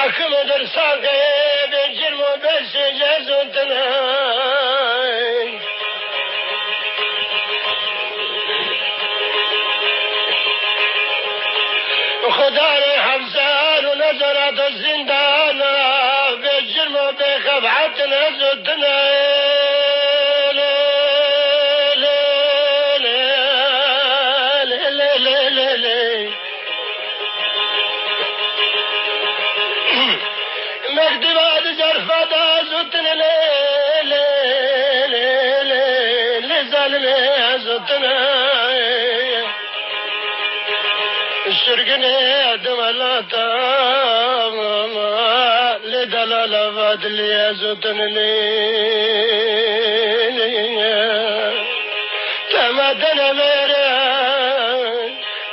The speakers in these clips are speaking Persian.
حاكم ساقي بالجرم وبس جازوتنا خداري حفزان ونزرت الزندان بالجرم وبخفعتنا زدنا مكتبات جرفة زدنا لزلمي زدنا الشرقني دملاتا لدلال فادلي زدنا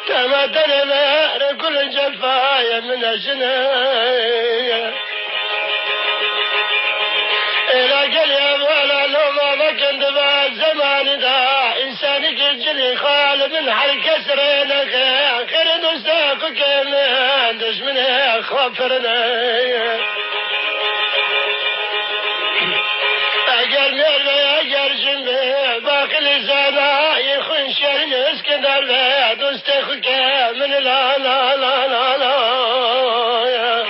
تمدنا مير كل جفايا من أجنايا إلى قليب ولا لوما ما كنت بالزمان دا إنسانك الجلي خال من حركة سرينك خير نستاقك من دشمني خفرنا أجل مير أجل جنبي باقي لسانا يخون شهرين اسكندر دوستاقك من لا لا لا لا لا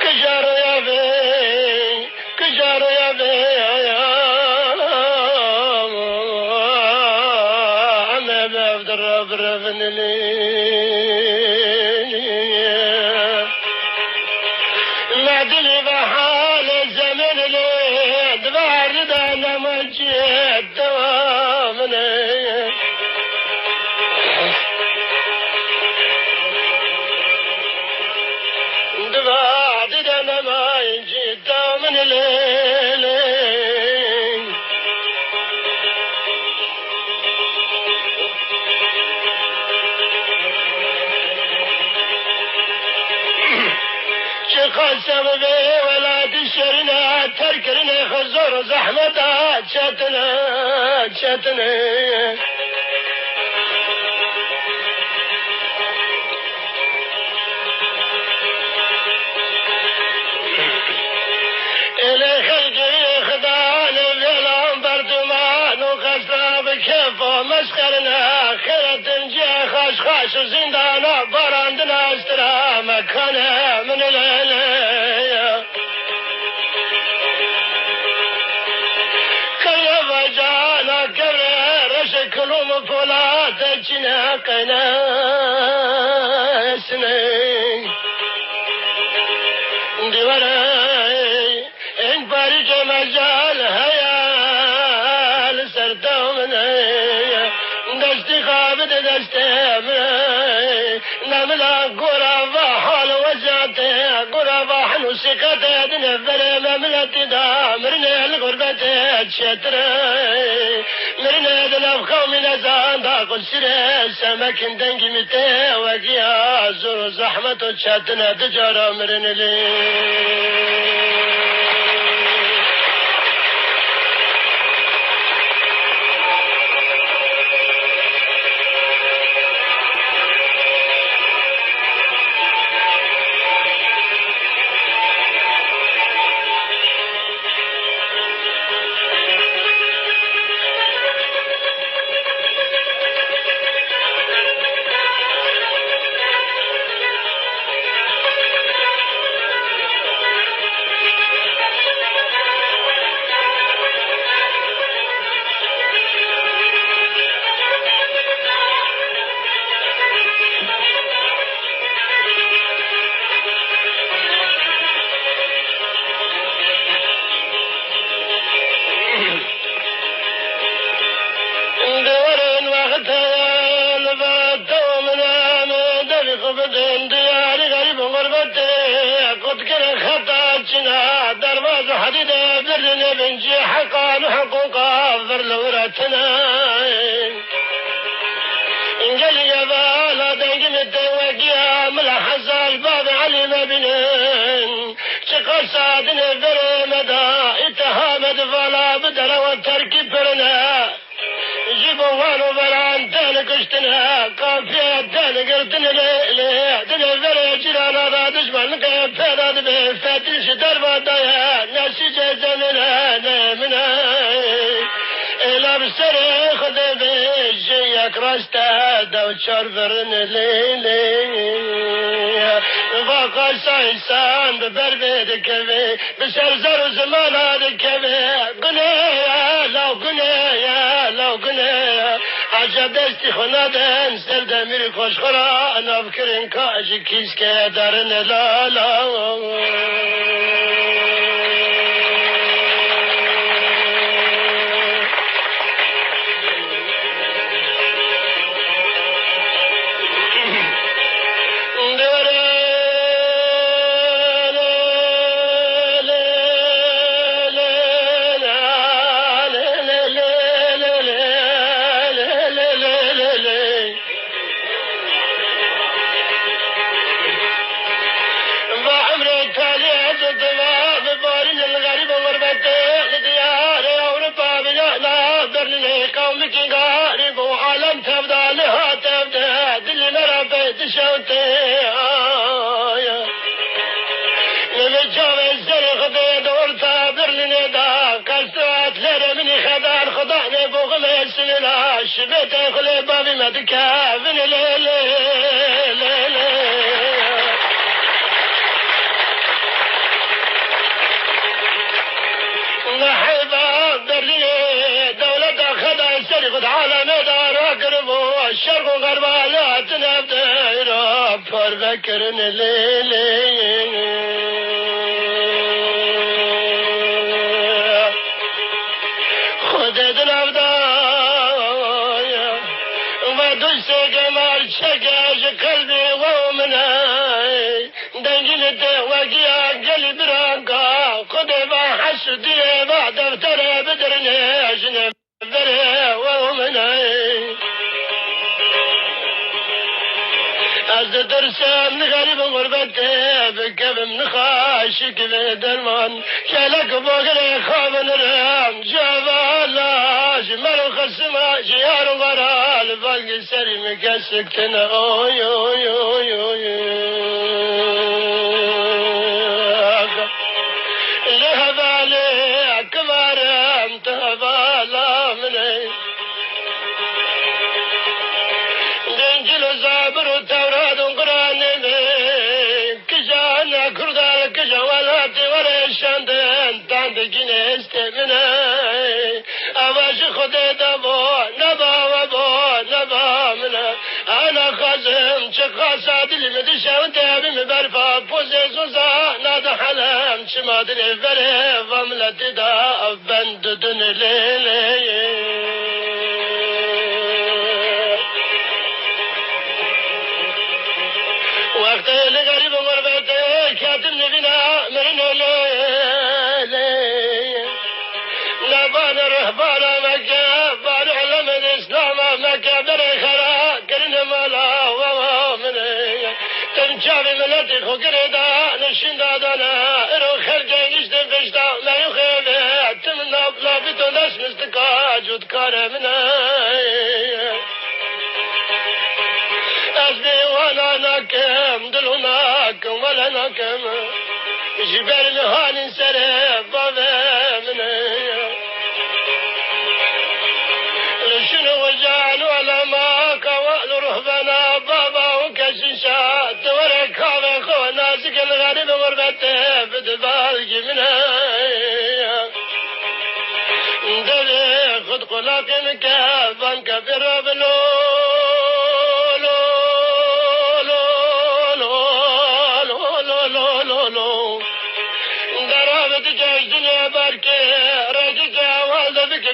كجارو يا بي كجارو يا بي أنا بفدر برفن لي نادلي بحال الزمن لي دبار دانا مجيد دوامني دبار دانا ما يجيد دوامن لي قسم بي ولا تشرنا تركنا خزور زحمة شتنا إلى خلقي خدان بيلهم بردمان وخسنا بكيف ومسخرنا خيرة نجي خاش وزندانا براندنا استرا مكانا من الليل كيف جانا كرر شكلهم فولات جناقنا سنين دوري إن بارج مجال هيال سردومني دستي خابد دستي نملا قرابة حال وزاتي قرابة حنو سكتي دنفر مملتي دا مرني الغربة تشتري مرني دلف خومي نزان دا قل سري سمك دنجي متي وقيا زور زحمة تشتنا تجارة مرني لي دروازة حديدة برنا بنجي حقا وحقوقا فرلورتنا انجلي يا بالا دنجم الدواقيا ملحظ الباب علي مبنين شقا سادنا برمدا اتهامد فلا بدل والتركي برنا جيبوا وانو بران تانك اشتنا قافية تانك ارتنا ليه دنا فري جرانا دا دشمن دلش در وادایا نسیج زمنه منه لب سر خود بیش یک راسته دو چار برن لیلی واقع سایسان ببر بید کبی بسر زر و زمان کبی گناه لو گناه لو گناه عجب دستی خنادن سر دمیر خوش خورا نفکرین کاش کیس که درن لالا شبت خلي بابي ما تكافن لا لا لا لا نحبا برلي دولة خدا سرقت عالم دار اقربوا الشرق وغرب لا تنبدأ فر بكرن ليلي خدت نبدأ شجاج قلبي ومناي دنجلت وقيا قلب رانقا قدبا حسدي بعد افترى بدرني اجنب بري ومناي أزد درسان غريب غربتي بكب من خاشك بدرمان شالك بغري خابن رام جبالاش مرو خسما شيار ورال فالق سري مكسكتنا اوي اوي اوي اوي لهبالي كبار انت هبالا مني دنجل زابر وتوراد وقران كجانا كردال كجوالاتي ورشاندن تاند جنست مناي أواش خدي دبو نبا وبو نبا منا أنا خازم شخاصا دل مدشا وانتابي مبرفا بوزي زوزا ناد حلم شمادني فري وملتي دا بند دن ليلي وقت لغريب غربتي كاتب نبينا مرنا ليلي نبان رهبانا مكة بان علم الإسلام مكة بري خرا كرن مالا ومامني تنشافي ملتي خكردا نشين دادانا ارو خرجي نشتن فشتا ما يخيبه تمنا بلابتو ناس مستقا جود كارمنا أزبي وانا ناكم دلو ناكم ولا ناكم جبال مهان سرب بابا مني لشنو وجعل ولا ما كوال رهبنا بابا وكششات ورك هذا خو ناسك الغريب غربته بدبال جمنا دلي خد قلاق مكافن كبير بلو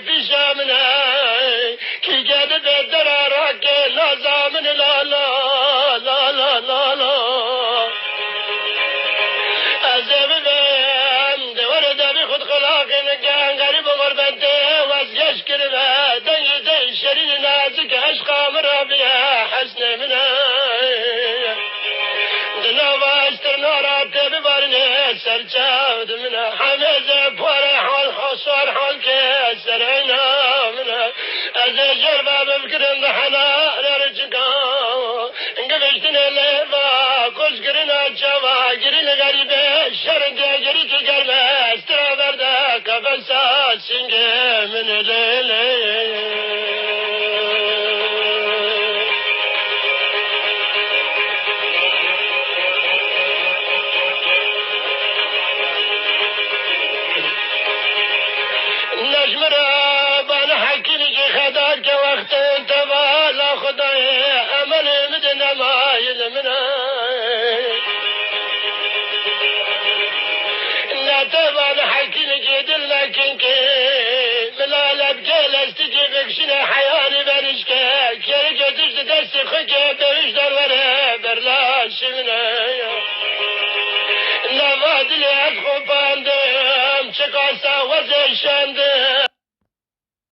في شامنا كي جاد بدرارك لا زامن لا لا لا لا لا لا أزب بهم دورد بخد خلاق مكان غريب غربته وزيش كربه دني زي شرين نازك أشقى مرابيا حسن منا دنوا استرنارات ببارني سرچاود منا حمزة بوري حال حصار حال كسرنا منا أزي جربا بفكرن دحنا نرجقا انقفشتنا الليفا كوش قرنا جوا قرنا غريبة شرق من ليلي نجمرا بانا حكيني خداك وقت تبالا خداي امل مدنا ما يلمنا لا تبانا حكيني دلنا كنكي ملالا بجلس تجي بكشنا حياني بنشكا كيرجا تجد دستي خكا بوجدر ورا برلا شمنا نواد لي ادخل باندم شكاسا وزي شاندم